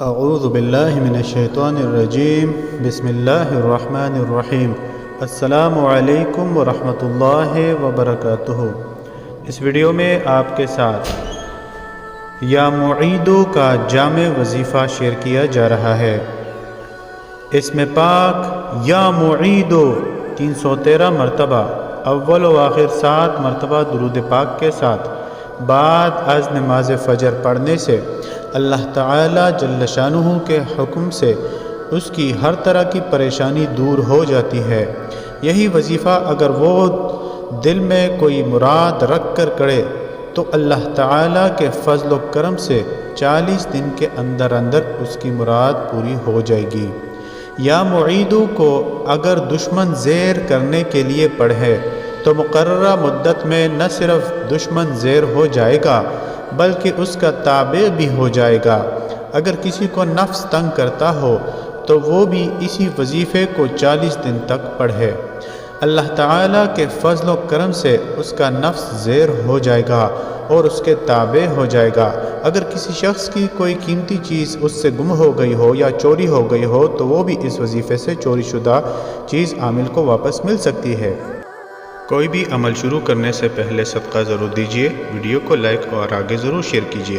اعوذ باللہ من الشیطان الرجیم بسم اللہ الرحمن الرحیم السلام علیکم ورحمۃ اللہ وبرکاتہ۔ اس ویڈیو میں آپ کے ساتھ یا معیدو کا جامع وظیفہ شیئر کیا جا رہا ہے۔ اسم پاک یا معیدو 313 مرتبہ اول و آخر 7 مرتبہ درود پاک کے ساتھ بعد از نماز فجر پڑھنے سے اللہ تعالی جل شانہ کے حکم سے اس کی ہر طرح کی پریشانی دور ہو جاتی ہے۔ یہی وظیفہ اگر وہ دل میں کوئی مراد رکھ کر کرے تو اللہ تعالی کے فضل و کرم سے 40 دن کے اندر اس کی مراد پوری ہو جائے گی۔ یا معیدو کو اگر دشمن زیر کرنے کے لیے پڑھے تو مقررہ مدت میں نہ صرف دشمن زیر ہو جائے گا بلکہ اس کا تابع بھی ہو جائے گا۔ اگر کسی کو نفس تنگ کرتا ہو تو وہ بھی اسی وظیفے کو 40 دن تک پڑھے، اللہ تعالیٰ کے فضل و کرم سے اس کا نفس زیر ہو جائے گا اور اس کے تابع ہو جائے گا۔ اگر کسی شخص کی کوئی قیمتی چیز اس سے گم ہو گئی ہو یا چوری ہو گئی ہو تو وہ بھی اس وظیفے سے چوری شدہ چیز عامل کو واپس مل سکتی ہے۔ کوئی بھی عمل شروع کرنے سے پہلے صدقہ ضرور دیجیے، ویڈیو کو لائک اور آگے ضرور شیئر کیجیے۔